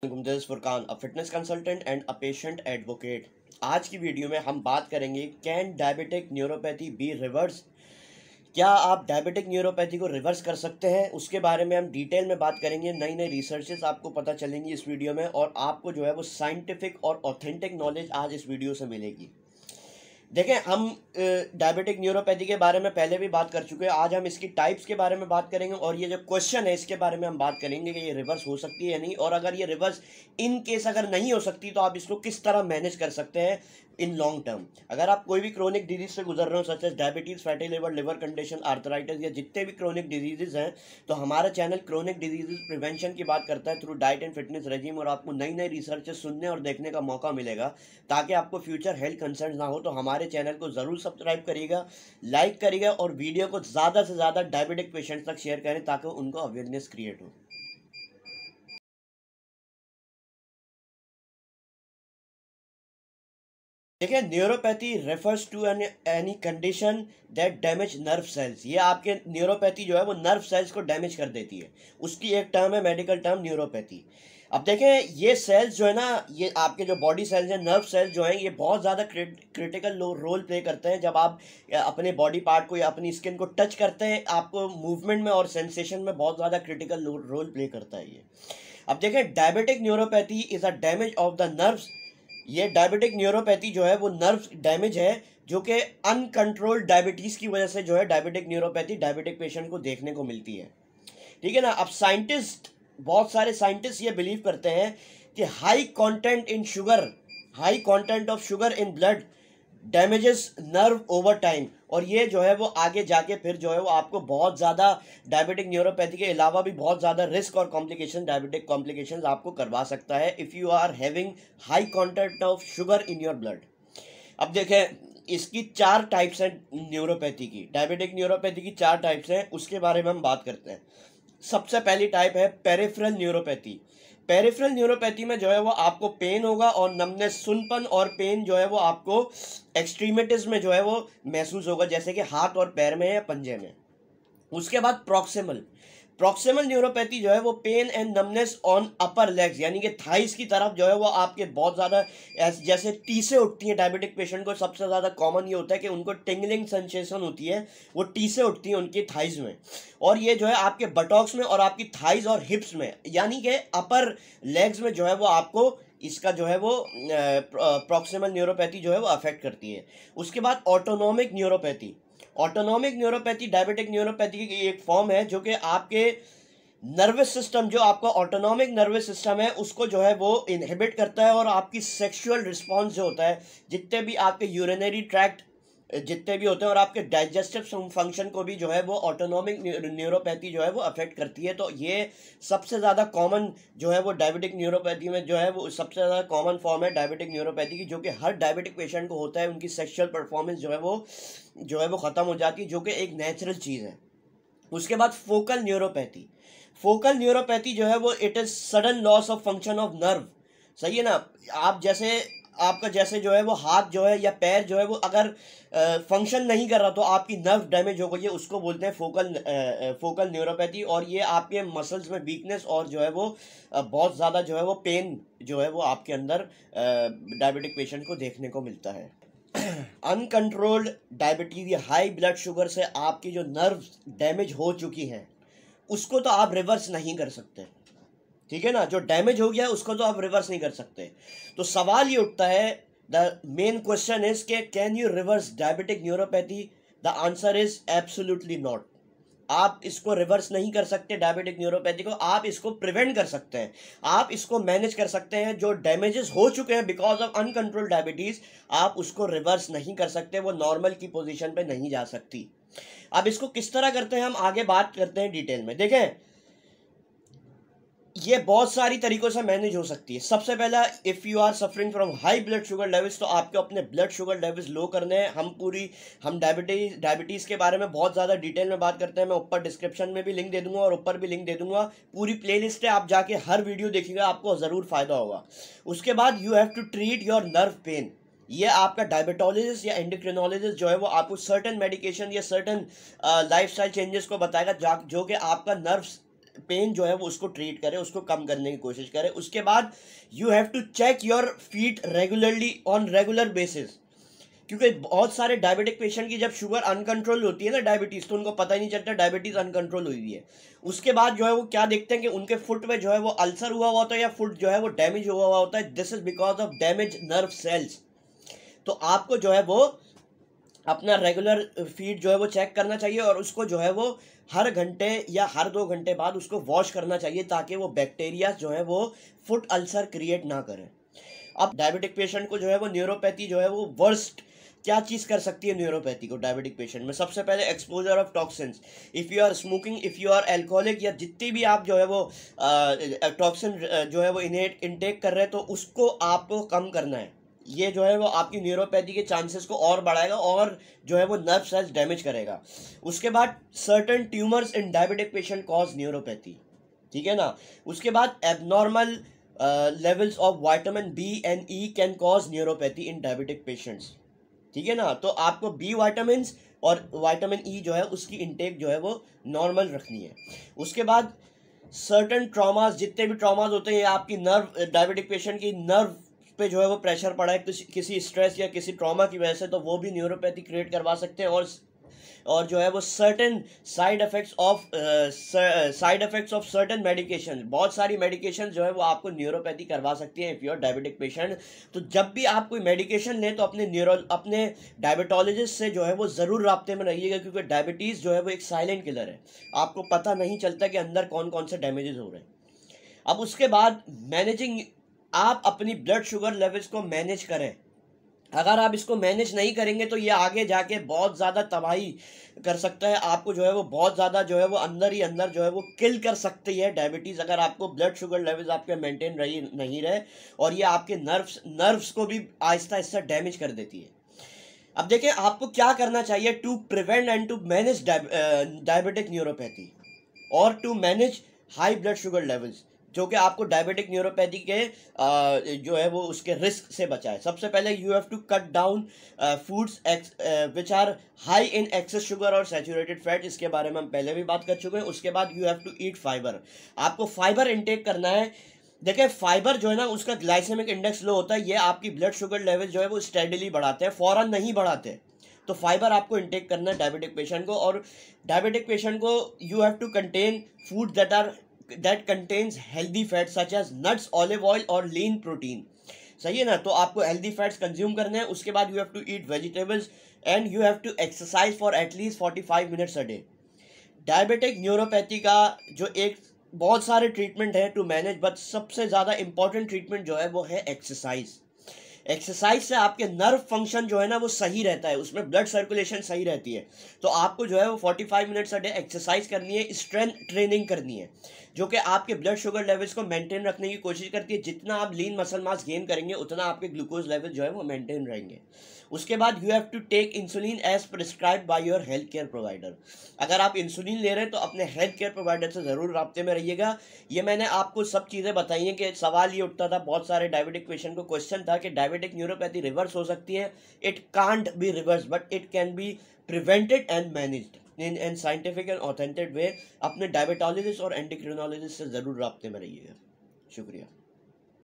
This is Furqan, a fitness consultant and a patient advocate. आज की video में हम बात करेंगे, can diabetic neuropathy be reverse. क्या आप डायबिटिक न्यूरोपैथी को रिवर्स कर सकते हैं? उसके बारे में हम डिटेल में बात करेंगे। नई नई रिसर्चेस आपको पता चलेंगी इस वीडियो में, और आपको जो है वो साइंटिफिक और ऑथेंटिक नॉलेज आज इस वीडियो से मिलेगी। देखें, हम डायबिटिक न्यूरोपैथी के बारे में पहले भी बात कर चुके हैं। आज हम इसकी टाइप्स के बारे में बात करेंगे, और ये जो क्वेश्चन है इसके बारे में हम बात करेंगे कि ये रिवर्स हो सकती है या नहीं, और अगर ये रिवर्स इन केस अगर नहीं हो सकती तो आप इसको किस तरह मैनेज कर सकते हैं इन लॉन्ग टर्म। अगर आप कोई भी क्रोनिक डिजीज से गुजर रहे हो, such as diabetes, fatty liver condition, arthritis या जितने भी क्रोनिक डिजीजेज हैं, तो हमारा चैनल क्रोनिक डिजीजेज प्रिवेंशन की बात करता है through diet and fitness regime, और आपको नई नई रिसर्चेस सुनने और देखने का मौका मिलेगा ताकि आपको फ्यूचर हेल्थ कंसर्न ना हो। तो हमारे चैनल को ज़रूर सब्सक्राइब करिएगा, लाइक करिएगा, और वीडियो को ज़्यादा से ज़्यादा डायबिटिक पेशेंट्स तक शेयर करें ताकि उनको अवेयरनेस क्रिएट हो। देखिए, neuropathy refers to any condition that damage nerve cells. ये आपके न्यूरोपैथी जो है वो नर्व सेल्स को डैमेज कर देती है, उसकी एक टर्म है, मेडिकल टर्म न्यूरोपैथी। अब देखें, ये सेल्स जो है ना, ये आपके जो बॉडी सेल्स हैं, नर्व सेल्स जो हैं, ये बहुत ज़्यादा क्रिटिकल रोल प्ले करते हैं। जब आप अपने बॉडी पार्ट को या अपनी स्किन को टच करते हैं, आपको मूवमेंट में और सेंसेशन में बहुत ज़्यादा क्रिटिकल रोल प्ले करता है ये। अब देखें, diabetic neuropathy is a damage of the nerves. ये डायबिटिक न्यूरोपैथी जो है वो नर्व डैमेज है, जो कि अनकंट्रोल्ड डायबिटीज़ की वजह से जो है डायबिटिक न्यूरोपैथी डायबिटिक पेशेंट को देखने को मिलती है। ठीक है ना। अब बहुत सारे साइंटिस्ट ये बिलीव करते हैं कि high content of sugar in blood damages nerve over time, और ये जो है वो आगे जाके फिर जो है वो आपको बहुत ज़्यादा डायबिटिक न्यूरोपैथी के अलावा भी बहुत ज़्यादा रिस्क और कॉम्प्लिकेशन, डायबिटिक कॉम्प्लिकेशंस आपको करवा सकता है if you are having high content of sugar in your blood. अब देखें, इसकी 4 टाइप्स हैं न्यूरोपैथी की। डायबिटिक न्यूरोपैथी की 4 टाइप्स हैं, उसके बारे में हम बात करते हैं। सबसे पहली टाइप है पेरिफेरल न्यूरोपैथी। पेरिफेरल न्यूरोपैथी में जो है वो आपको पेन होगा, और नमनेस, सुनपन और पेन जो है वो आपको एक्सट्रीमिटीज में जो है वो महसूस होगा, जैसे कि हाथ और पैर में या पंजे में। उसके बाद प्रॉक्सिमल न्यूरोपैथी जो है वो pain and numbness on upper legs, यानी कि थाइस की तरफ जो है वो आपके बहुत ज़्यादा जैसे टीसें उठती हैं। डायबिटिक पेशेंट को सबसे ज़्यादा कॉमन ये होता है कि उनको टिंगलिंग सेंसेशन होती है, वो टीसें उठती हैं उनकी थाइस में, और ये जो है आपके बटॉक्स में और आपकी थाइस और हिप्स में, यानी कि अपर लेग्स में जो है वो आपको इसका जो है वो प्रॉक्सिमल न्यूरोपैथी जो है वो अफेक्ट करती है। उसके बाद ऑटोनॉमिक न्यूरोपैथी डायबिटिक न्यूरोपैथी की एक फॉर्म है, जो कि आपके नर्वस सिस्टम, जो आपका ऑटोनॉमिक नर्वस सिस्टम है, उसको जो है वो इनहिबिट करता है, और आपकी सेक्सुअल रिस्पॉन्स जो होता है, जितने भी आपके यूरिनरी ट्रैक्ट जितने भी होते हैं, और आपके डाइजेस्टिव फंक्शन को भी जो है वो ऑटोनॉमिक न्यूरोपैथी जो है वो अफेक्ट करती है। तो ये सबसे ज़्यादा कॉमन जो है वो डायबिटिक न्यूरोपैथी में जो है वो सबसे ज़्यादा कॉमन फॉर्म है डायबिटिक न्यूरोपैथी की, जो कि हर डायबिटिक पेशेंट को होता है। उनकी सेक्सुअल परफॉर्मेंस जो है वो ख़त्म हो जाती है, जो कि एक नेचुरल चीज़ है। उसके बाद फोकल न्यूरोपैथी जो है वो it is sudden loss of function of nerve. सही है ना। आपका जैसे जो है वो हाथ जो है या पैर जो है वो अगर फंक्शन नहीं कर रहा, तो आपकी नर्व डैमेज हो गई है, उसको बोलते हैं फोकल न्यूरोपैथी। और ये आपके मसल्स में वीकनेस और जो है वो बहुत ज़्यादा जो है वो पेन जो है वो आपके अंदर डायबिटिक पेशेंट को देखने को मिलता है। अनकंट्रोल्ड डायबिटीज या हाई ब्लड शुगर से आपकी जो नर्व डैमेज हो चुकी हैं, उसको तो आप रिवर्स नहीं कर सकते। ठीक है ना। जो डैमेज हो गया है उसको तो आप रिवर्स नहीं कर सकते। तो सवाल ये उठता है, द मेन क्वेश्चन इज के can you reverse diabetic neuropathy? The answer is absolutely not. आप इसको रिवर्स नहीं कर सकते डायबिटिक न्यूरोपैथी को। आप इसको प्रिवेंट कर सकते हैं, आप इसको मैनेज कर सकते हैं। जो डैमेजेस हो चुके हैं बिकॉज ऑफ अनकंट्रोल्ड डायबिटीज, आप उसको रिवर्स नहीं कर सकते, वो नॉर्मल की पोजीशन पे नहीं जा सकती। अब इसको किस तरह करते हैं हम आगे बात करते हैं डिटेल में। देखें, ये बहुत सारी तरीकों से मैनेज हो सकती है। सबसे पहला, if you are suffering from high blood sugar levels, तो आपको अपने ब्लड शुगर लेवल्स लो करने हैं। हम डायबिटीज़ के बारे में बहुत ज़्यादा डिटेल में बात करते हैं। मैं ऊपर डिस्क्रिप्शन में भी लिंक दे दूंगा और ऊपर भी लिंक दे दूंगा। पूरी प्लेलिस्ट है, आप जाके हर वीडियो देखिएगा, आपको ज़रूर फ़ायदा होगा। उसके बाद you have to treat your nerve pain. ये आपका डायबिटोलॉजिस्ट या एंडोक्रिनोलॉजिस्ट जो है वो आपको सर्टन मेडिकेशन या सर्टन लाइफस्टाइल चेंजेस को बताएगा, जो कि आपका पेन जो है वो उसको ट्रीट करे, उसको कम करने की कोशिश करे। उसके बाद you have to check your feet regularly on regular basis, क्योंकि बहुत सारे डायबिटिक पेशेंट की जब शुगर अनकंट्रोल होती है ना, डायबिटीज़, तो उनको पता ही नहीं चलता डायबिटीज़ अनकंट्रोल हुई है। उसके बाद जो है वो क्या देखते हैं कि उनके फुट में जो है वो अल्सर हुआ होता है या फुट जो है वो डैमेज हुआ होता है। This is because of damage nerve sales. तो आपको जो है वो अपना रेगुलर फीड जो है वो चेक करना चाहिए और उसको जो है वो हर घंटे या हर 2 घंटे बाद उसको वॉश करना चाहिए, ताकि वो बैक्टीरिया जो है वो फुट अल्सर क्रिएट ना करें। अब डायबिटिक पेशेंट को जो है वो न्यूरोपैथी जो है वो वर्स्ट क्या चीज़ कर सकती है न्यूरोपैथी को डायबिटिक पेशेंट में? सबसे पहले exposure of toxins. If you are smoking, if you are alcoholic, या जितनी भी आप जो है वो टॉक्सिन जो है वो इनटेक कर रहे हैं, तो उसको आपको कम करना है। ये जो है वो आपकी न्यूरोपैथी के चांसेस को और बढ़ाएगा और जो है वो नर्व सेल्स डैमेज करेगा। उसके बाद certain tumours in diabetic patient cause neuropathy, ठीक है ना। उसके बाद abnormal levels of vitamin B and E can cause neuropathy in diabetic patients, ठीक है ना। तो आपको बी विटामिन और विटामिन ई जो है उसकी इंटेक जो है वो नॉर्मल रखनी है। उसके बाद सर्टेन ट्रॉमास, जितने भी ट्रॉमास होते हैं, आपकी नर्व, डायबिटिक पेशेंट की नर्व पे जो है वो प्रेशर पड़ा है किसी स्ट्रेस या किसी ट्रॉमा की वजह से, तो वो भी न्यूरोपैथी क्रिएट करवा सकते हैं। और जो है वो certain side effects of certain medication, बहुत सारी मेडिकेशन जो है वो आपको न्यूरोपैथी करवा सकती है if you are diabetic patient. तो जब भी आप कोई मेडिकेशन लें तो अपने डायबिटोलॉजिस्ट से जो है वो ज़रूर राब्ते में रहिएगा, क्योंकि डायबिटीज़ जो है वो एक साइलेंट किलर है, आपको पता नहीं चलता कि अंदर कौन कौन से डैमेजेस हो रहे हैं। अब उसके बाद मैनेजिंग, आप अपनी ब्लड शुगर लेवल्स को मैनेज करें। अगर आप इसको मैनेज नहीं करेंगे तो ये आगे जाके बहुत ज़्यादा तबाही कर सकता है, आपको जो है वो बहुत ज़्यादा जो है वो अंदर ही अंदर जो है वो किल कर सकती है डायबिटीज़, अगर आपको ब्लड शुगर लेवल्स आपके मेंटेन नहीं रहे, और ये आपके नर्व्स को भी आहिस्ता आहिस्ता डैमेज कर देती है। अब देखिए आपको क्या करना चाहिए to prevent and to manage diabetic neuropathy और to manage high blood sugar levels, जो कि आपको डायबिटिक न्यूरोपैथी के जो है वो उसके रिस्क से बचाए। सबसे पहले you have to cut down foods which are high in excess sugar और सैचुरेटेड फैट, इसके बारे में हम पहले भी बात कर चुके हैं। उसके बाद you have to eat fibre, आपको फाइबर इनटेक करना है। देखिए फाइबर जो है ना उसका ग्लाइसेमिक इंडेक्स लो होता है, ये आपकी ब्लड शुगर लेवल जो है वो स्टेडीली बढ़ाते हैं, फौरन नहीं बढ़ाते। तो फाइबर आपको इनटेक करना है डायबिटिक पेशेंट को। और डायबिटिक पेशेंट को you have to contain food that contains healthy fats such as nuts, olive oil और lean protein, सही है ना। तो आपको healthy fats कंज्यूम करने हैं। उसके बाद you have to eat vegetables and you have to exercise for at least 45 minutes a day। Diabetic neuropathy का जो एक बहुत सारे ट्रीटमेंट है टू मैनेज, बट सबसे ज़्यादा इंपॉर्टेंट ट्रीटमेंट जो है वो है एक्सरसाइज। एक्सरसाइज से आपके नर्व फंक्शन जो है ना वो सही रहता है, उसमें ब्लड सर्कुलेशन सही रहती है। तो आपको जो है वो 45 मिनट्स अ डे एक्सरसाइज करनी है, स्ट्रेंथ ट्रेनिंग करनी है, जो कि आपके ब्लड शुगर लेवल्स को मेंटेन रखने की कोशिश करती है। जितना आप लीन मसल मास गेन करेंगे उतना आपके ग्लूकोज लेवल जो है वो मेंटेन रहेंगे। उसके बाद you have to take insulin as prescribed by your health care provider. अगर आप इंसुलिन ले रहे हैं तो अपने हेल्थ केयर प्रोवाइडर से ज़रूर राब्ते में रहिएगा। ये मैंने आपको सब चीज़ें बताई हैं कि सवाल ये उठता था, बहुत सारे डायबिटिक पेशेंट को क्वेश्चन था कि डायबिटिक न्यूरोपैथी रिवर्स हो सकती है। It can't be reverse but it can be prevented and managed in an scientific and authentic way. अपने डायबिटोलॉजिस्ट और एंडोक्रिनोलॉजिस्ट से ज़रूर राब्ते में रहिएगा। शुक्रिया।